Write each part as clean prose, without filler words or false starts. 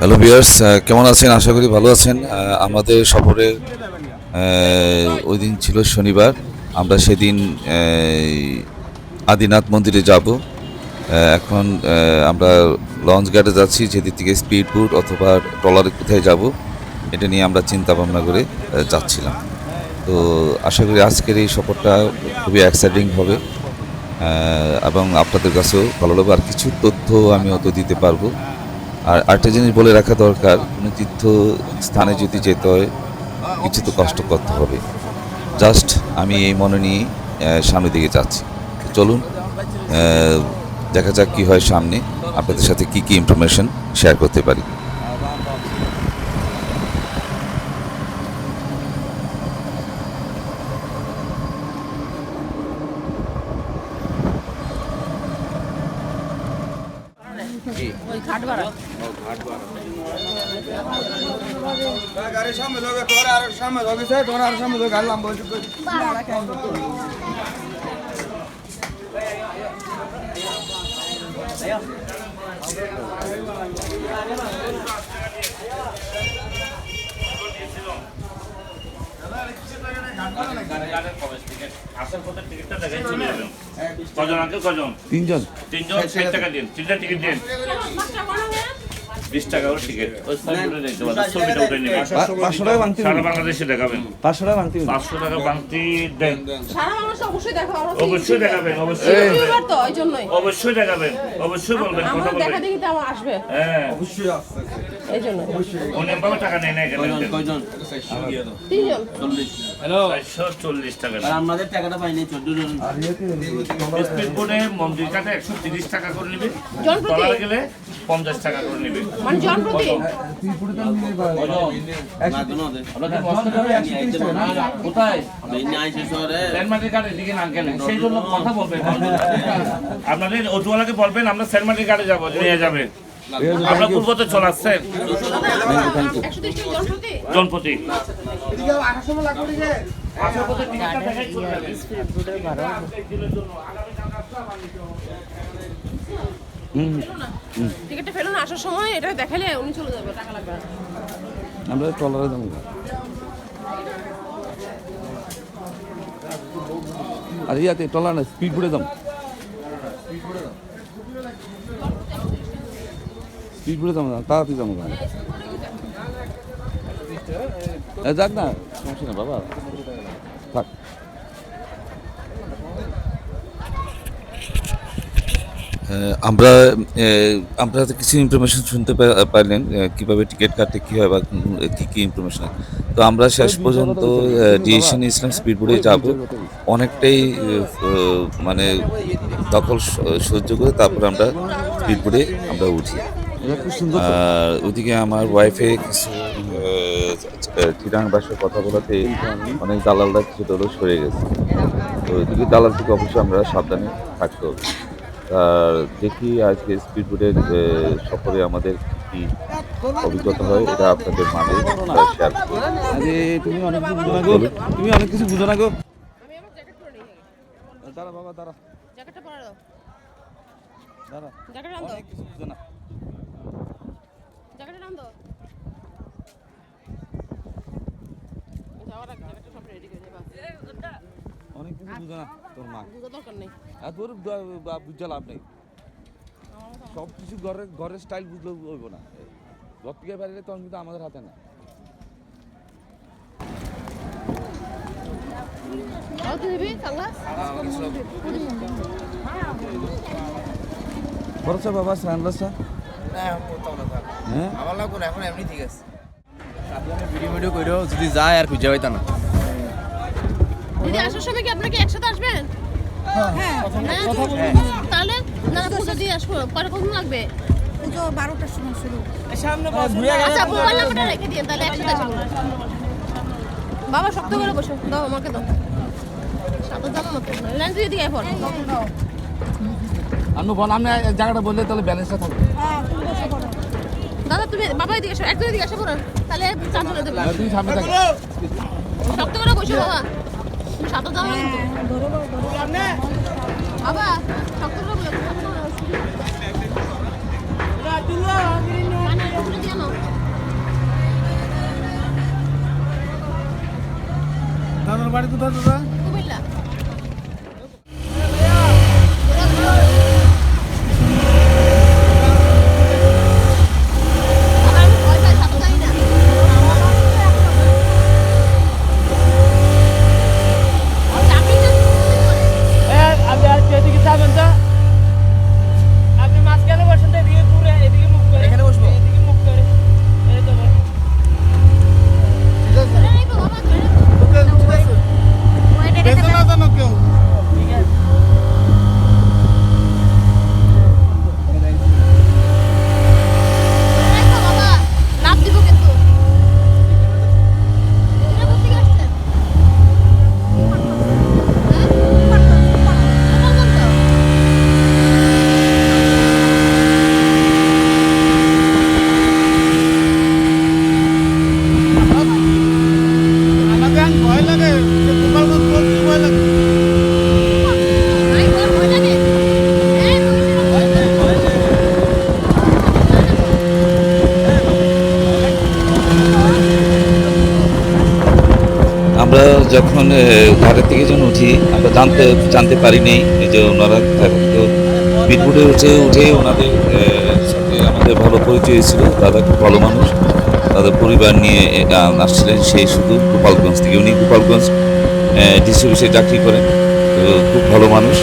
Hello viewers, কেমন আছেন? আশা করি ভালো আছেন। আমাদের সফরের ওই দিন ছিল শনিবার। আমরা সেদিন আদিনাথ মন্দিরে যাব। এখন আমরা লঞ্চ ঘাটে যাচ্ছি, যেদিক থেকে স্পিড বোট অথবা ট্রলারে কোথায় যাব এটা নিয়ে আমরা চিন্তা ভাবনা করে যাচ্ছিলাম। তো আশা করি আজকের এই সফরটা খুবই এক্সাইটিং হবে এবং আপনাদের কাছেও ভালো লাগবে। আর কিছু তথ্য আমি অত দিতে পারবো। আর আরেকটা জিনিস বলে রাখা দরকার, কোনো তীর্থ স্থানে যদি যেতে হয় কিছু তো কষ্ট করতে হবে। জাস্ট আমি এই মনে নিয়ে সামনের দিকে যাচ্ছি। চলুন দেখা যাক কী হয় সামনে, আপনাদের সাথে কি কি ইনফরমেশন শেয়ার করতে পারি। গাড়ির সামনে লোকে তোর আর সামনে লোকে চাই তোর আর সামনে লোকে আনলাম বলছি তিনজন 60 টাকা দিন, তিনটা টিকিট দিন। 20 টাকা টিকিট। ওই সাইডে নিতে পারবেন, ছবিটা উঠে নেবেন। 500 টাকা ভাঙতি সারা বাংলাদেশে দেখাবেন। 500 টাকা ভাঙতি 500 টাকা বাংতি দেন। সারা মানুষ অবশ্যই দেখাবো, অবশ্যই দেখাবেন, অবশ্যই এবার তো ওই জন্যই অবশ্যই দেখাবেন, অবশ্যই বলবেন, কথা আমার দেখা বলবেন। দেখি তো আমার আসবে হ্যাঁ, অবশ্যই আসছে এই জন্য অনেকভাবে টাকা নেয় না এখানে। তিনজন হ্যালো 440 টাকা। আর আমাদের টাকাটা পাইনি 14 জন। স্পিড বোটে মন্দির কাটে 130 টাকা করে নেবে, জনপ্রতি ট্রলারে গেলে 50 টাকা করে নেবে। মানে জনপ্রতি কোথায় এমনি আইসে শহরে সেন্টমার্টিন ঘাটের দিকে না গেলেন, সেই জন্য কথা বলবেন। আপনাদের অটোওয়ালাকে বলবেন আমরা সেন্টমার্টিন ঘাটে যাবো, নিয়ে যাবে। আমরা পূর্বতে চলে আসছেন 130 জনপ্রতি জনপতি। টিকিটটা ফেলুন, আসার সময় এটা দেখালে উনি চলে যাবে, টাকা লাগবে না। আমরা ট্রলারে যাবো। আর ইয়াতে ট্রলার না, স্পিড বোটে যাবো। স্পিড বোটে যাবো না, তাড়াতাড়ি যাবো না। যাক না, সমস্যা না বাবা, থাক। আমরা আমরা তো কিছু ইনফরমেশন শুনতে পারলেন কীভাবে টিকিট কাটতে কী হয় বা কী কী ইনফরমেশন। তো আমরা শেষ পর্যন্ত ডিসিশন ইসলাম স্পিড বোটে যাব। অনেকটাই মানে দখল সহ্য করে তারপর আমরা স্পিড বোটে আমরা উঠি। আর ওইদিকে আমার ওয়াইফে কিছু চিরাং ভাষায় কথা বলাতে অনেক দালালরা কিছুটা হলেও সরে গেছে। তো ওইদিকে দালাল থেকে অবশ্যই আমরা সাবধানে থাকতে হবে। আর দেখি আজকে স্পিড বোটের সফরে আমাদের কি অভিজ্ঞতা হয় এটা আপনাদের মাঝে শেয়ার করব। আরে তুমি অনেক কিছু বুঝো না গো, তুমি অনেক কিছু বুঝো না গো। আমি আমার জ্যাকেট পরে নিই, দাঁড়া বাবা, দাঁড়া জ্যাকেটটা পরে দাও, দাঁড়া, জ্যাকেটটা আন দাও, অনেক কিছু বুঝো না। জ্যাকেটটা আন দাও। যাওয়ার আগে জ্যাকেটটা সব রেডি করে দেবা, অনেক কিছু বুঝো না তোর মা। বুঝার দরকার নেই। আর তোর বুঝা লাভ নেই। সব কিছু ঘরের স্টাইল বুঝলেও হইব না। ঘর থেকে বাইরে তখন কিন্তু আমাদের হাতে না। আর কি দিবি সাংলাস? খরচা বাবা সানগ্লাসটা হ্যাঁ আমার লাগবে না, এখন এমনি ঠিক আছে। ভিডিও কইরো যদি যায় আর খুঁজে পাইতা না। দিদি আসার সময় কি আপনারা কি একসাথে আসবেন? হ্যাঁ, তাহলে না পুজো দিয়ে আসবো, পরে কখন লাগবে? পুজো 12টার সময় শুরু। আচ্ছা মোবাইল নাম্বারটা রেখে দিন, তাহলে একসাথে আসবো। বাবা শক্ত করে বসো, দাও আমাকে দাও। সাথে যাবো না তো, ল্যান্ড দিয়ে দিয়ে পর। আমি বল, আমি জায়গাটা বললে তাহলে ব্যালেন্সটা থাকবে। হ্যাঁ, তুমি বসে পড়ো। দাদা তুমি বাবা এদিকে এসো, একজন এদিকে এসে পড়ো, তাহলে চারজনে দেবো। তুমি সামনে থাকবে। শক্ত করে বসো বাবা, তুমি সাথে যাবো না কিন্তু। হ্যাঁ, ধরো বাবা শক্ত করে বসো, সাথে যাবো না। মানে দিয়ে নাও। দাদার বাড়ি কোথায় দাদা? কুমিল্লা। আমার আমি ভয় পাই, সাথে যাই না। আর চাকরি না করে। আপনি আর এদিকে যাবেন তো আপনি মাঝখানে বসেন তো এদিকে ঘুরে এদিকে মুখ করে এখানে বসবো এদিকে মুখ করে এই তো বসেন। ধরে রাখো বাবা, ধরে রাখো। ওইটা বেঁচে এটা না জানো কেউ? ঠিক আছে ধরে রাখো বাবা, লাভ দিব কিন্তু। এটা কোথা থেকে আসছেন? আমাকে আজ ভয় লাগে, যে গোপালগঞ্জ বলছি ভয় লাগে। আই তোর ভয় লাগে? এই ভয় লাগে। আমরা যখন ঘাটের থেকে যখন উঠি আমরা জানতে পারিনি যে ওনারা থাকেন। তো বিটবোর্ডে উঠে ওনাদের সাথে আমাদের ভালো পরিচয় ছিল। দাদা খুব ভালো মানুষ, তাদের পরিবার নিয়ে আসছিলেন সেই শুধু গোপালগঞ্জ থেকে। উনি গোপালগঞ্জ ডিসি অফিসে চাকরি করেন, তো খুব ভালো মানুষ।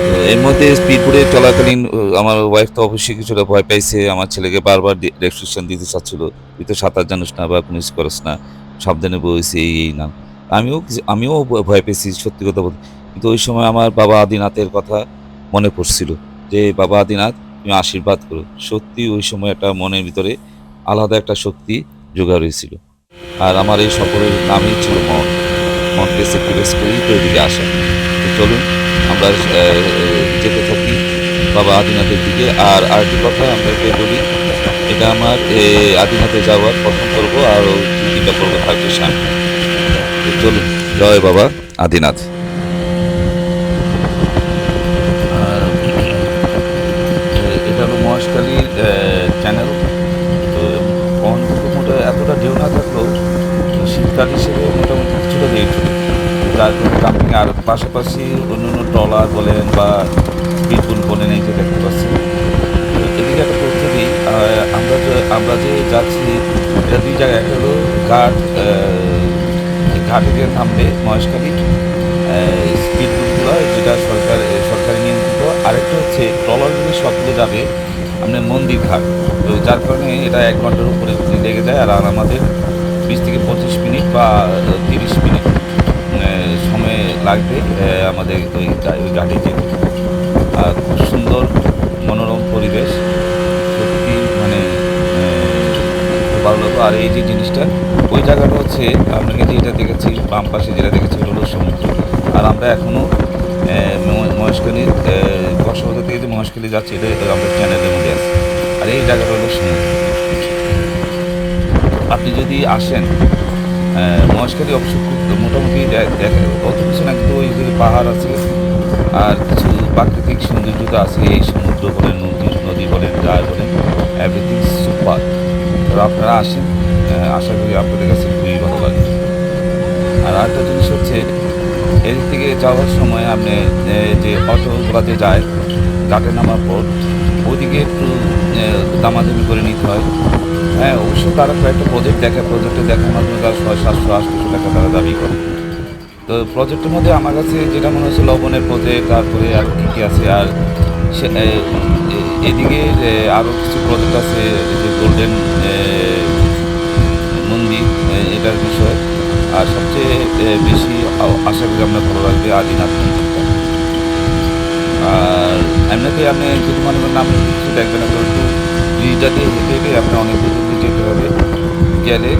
তো এর মধ্যে স্পিডবোর্ডে চলাকালীন আমার ওয়াইফ তো অবশ্যই কিছুটা ভয় পাইছে। আমার ছেলেকে বারবার রেস্ট্রিকশন দিতে চাচ্ছিল, তুই তো সাঁতার জানিস না বা কোনো কিছু করস না, সাবধানে বইছে এই না। আমিও ভয় পেয়েছি সত্যি কথা বলতে। কিন্তু ওই সময় আমার বাবা আদিনাথের কথা মনে পড়ছিল যে বাবা আদিনাথ তুমি আশীর্বাদ করো। সত্যি ওই সময় একটা মনের ভিতরে আলাদা একটা শক্তি জোগাড় হয়েছিল। আর আমার এই সফরের নামই ছিল মনকে স্যাক্রিফাইস করেই তো এদিকে আসা। তো চলুন আমরা যেতে থাকি বাবা আদিনাথের দিকে। আর আরেকটি কথা আপনাকে বলি, এটা আমার আদিনাথে যাওয়ার প্রথম পর্ব, আরও 2-3টা পর্ব থাকবে সামনে। তো চলুন, জয় বাবা আদিনাথ। আর এটা হলো মহেশখালীর চ্যানেল। তো মোটামুটি এতটা ঢেউ না থাকলেও শীতকাল হিসেবে মোটামুটি কিছুটা ঢেউ ছিল, যার জন্য কাম্পিং। আর পাশাপাশি অন্য ট্রলার বলেন বা বিপুল বলেন, এই যে দেখতে পাচ্ছি। এদিকে একটা তথ্য দিই, আমরা যে যাচ্ছি এটা 2 জায়গায়। একটা হলো ঘাটে গিয়ে থামবে মহেশখালী স্পিডবোটগুলো, যেটা সরকারি নিয়ন্ত্রিত। আরেকটা হচ্ছে ট্রলারগুলি সবগুলো যাবে আপনার মন্দির ঘাট। তো যার কারণে এটা 1 ঘন্টার উপরে লেগে যায়। আর আমাদের 20 থেকে 25 মিনিট বা 30 মিনিট সময় লাগবে আমাদের ওই ঘাটে যেতে। আর খুব সুন্দর মনোরম পরিবেশ, সত্যি মানে খুব ভালো লাগলো। আর এই যে জিনিসটা, ওই জায়গাটা হচ্ছে আপনাকে যেটা দেখেছি বাম পাশে যেটা দেখেছি ওটা হলো সমুদ্র। আর আমরা এখনও মহেশখালীর কক্সবাজার থেকে যে মহেশখালী যাচ্ছি, এটা আমাদের চ্যানেলের মধ্যে আছে। আর এই জায়গাটা হলো সমুদ্র। আপনি যদি আসেন মহেশখালী, অবশ্য খুব মোটামুটি অত কিছু না, কিন্তু ওই যে পাহাড় আছে আর কিছু প্রাকৃতিক সৌন্দর্যতা আছে। এই সমুদ্র বলেন, নদী বলেন, যা বলেন, এভরিথিং সুপার। তো আপনারা আসেন, আশা করি আপনাদের কাছে খুবই ভালো লাগে। আর আরেকটা জিনিস হচ্ছে, এদিক থেকে যাওয়ার সময় আপনি যে অটোগুলোতে যায় ঘাটে নামার পর, ওইদিকে একটু দামাদামি করে নিতে হয়। হ্যাঁ, অবশ্য তারা কয়েকটা প্রজেক্টে দেখার মাধ্যমে তারা 600-700-800 টাকা তারা দাবি করে। তো প্রজেক্টের মধ্যে আমার কাছে যেটা মনে হচ্ছে লবণের প্রজেক্ট, তারপরে আর কী আছে। আর এদিকে আরও কিছু প্রজেক্ট আছে, যে গোল্ডেন মন্দির, এটার বিষয়। আর সবচেয়ে বেশি আশা করি আপনার ভালো লাগবে আদিনাথ মন্দিরটা। আর এমনিতে আপনি যদি মনে করেন আপনি কিছু দেখবেন না, কিন্তু ব্রিজটাতে হেঁটে আপনি অনেক দূর যেতে হবে। গেলে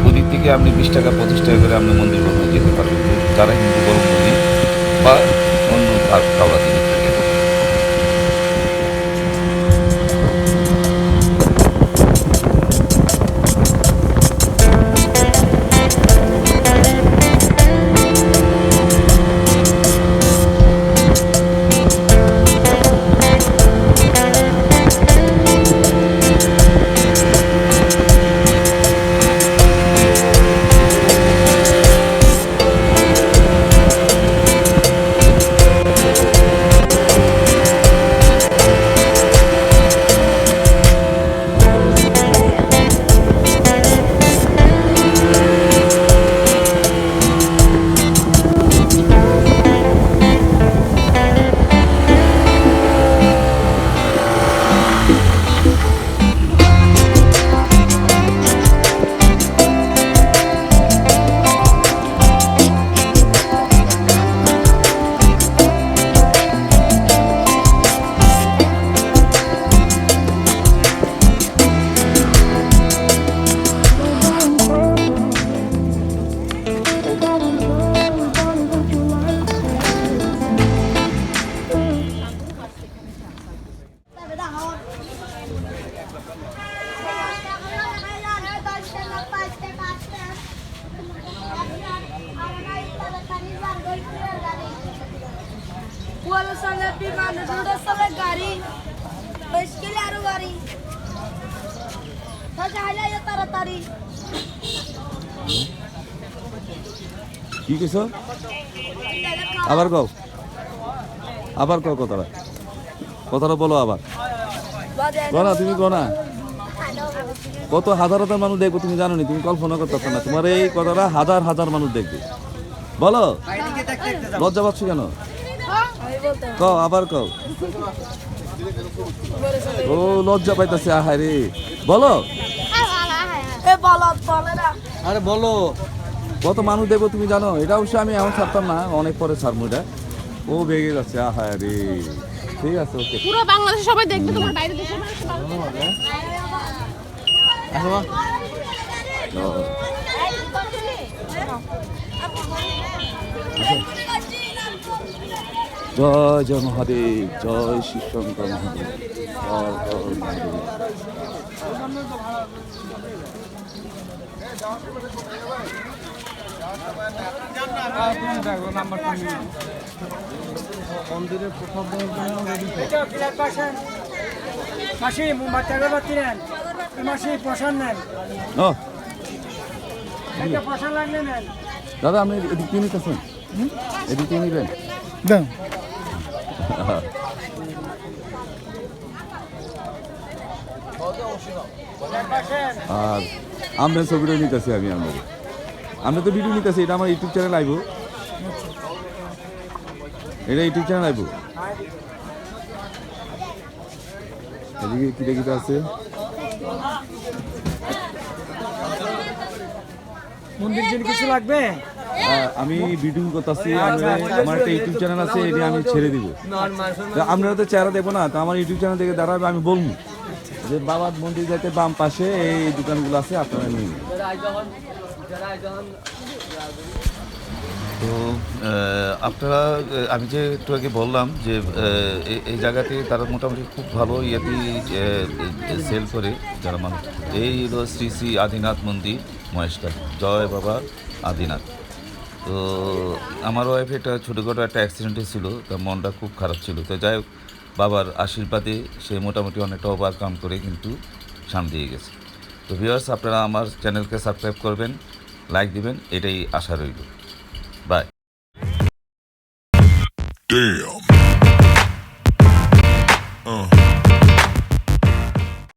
ওদিক থেকে আপনি 20 টাকা 25 টাকা করে আপনি মন্দির ভ্রমণে যেতে পারবেন, যারা হিন্দু বড় মন্দির বা অন্য কাউরা জিনিস থেকে। বড় সঙ্গে বিমান দুটো সঙ্গে গাড়ি মুশকিল আর গাড়ি তাহলে আইলে তাড়াতাড়ি কি কইছো আবার কও কথাটা বলো আবার গনা তুমি গনা কত হাজার হাজার মানুষ দেখবো তুমি জানো নি তুমি কল্পনা করতে পারছো না তোমার এই কথাটা হাজার হাজার মানুষ দেখবে বলো লজ্জা পাচ্ছ কেন কও আবার কও ও লজ্জা পাইতেছে আহারে বলো এ বলত বলে না আরে বলো কত মানুষ দেখবো তুমি জানো এটা অবশ্য আমি এখন ছাড়তাম না অনেক পরে ছাড়বো এটা ও বেগে যাচ্ছে আহারে ঠিক আছে ওকে পুরো বাংলাদেশে সবাই দেখবে তোমার বাইরে দেশের মানুষ পাবে। জয় জয় মহাদেব জয় শিব শঙ্কর মহাদেব জয় জয় মহাদেব মাসি মোমবাতি আগরবাতি নেন মাসি প্রসাদ নেন ও একটা প্রসাদ লাগলে নেন দাদা আপনি এদিক দিয়ে নিতেছেন এদিক দিয়ে নিবেন আর আমরা ছবিটা নিতেছি আমরা তো ভিডিও নিতেছি এটা আমার ইউটিউব চ্যানেল আইব এদিকে কিটা আছে মন্দির জন্য কিছু লাগবে আমি ভিডিও করতেছি আমার একটা ইউটিউব চ্যানেল আছে এটা আমি ছেড়ে দিব তো আপনারা তো চেহারা দেখবো না তো আমার ইউটিউব চ্যানেল থেকে দাঁড়াবে আমি বলবো যে বাবার মন্দির যাইতে বাম পাশে এই দোকানগুলো আছে আপনারা নিয়ে নিন। তো আপনারা আমি যে একটু আগে বললাম যে এই জায়গাতে তারা মোটামুটি খুব ভালো ইয়েতে সেল করে যারা মানুষ এই হলো শ্রী শ্রী আদিনাথ মন্দির মহেশখালী জয় বাবা আদিনাথ। তো আমার ওয়াইফ একটা ছোটোখাটো একটা অ্যাক্সিডেন্ট ছিল তার মনটা খুব খারাপ ছিল তো যাই হোক বাবার আশীর্বাদে সে মোটামুটি অনেকটা ওভারকাম করে কিন্তু সামনে দিয়ে গেছে। তো ভিউয়ার্স আপনারা আমার চ্যানেলকে সাবস্ক্রাইব করবেন লাইক দিবেন এটাই আশা রইল। বাই। Damn.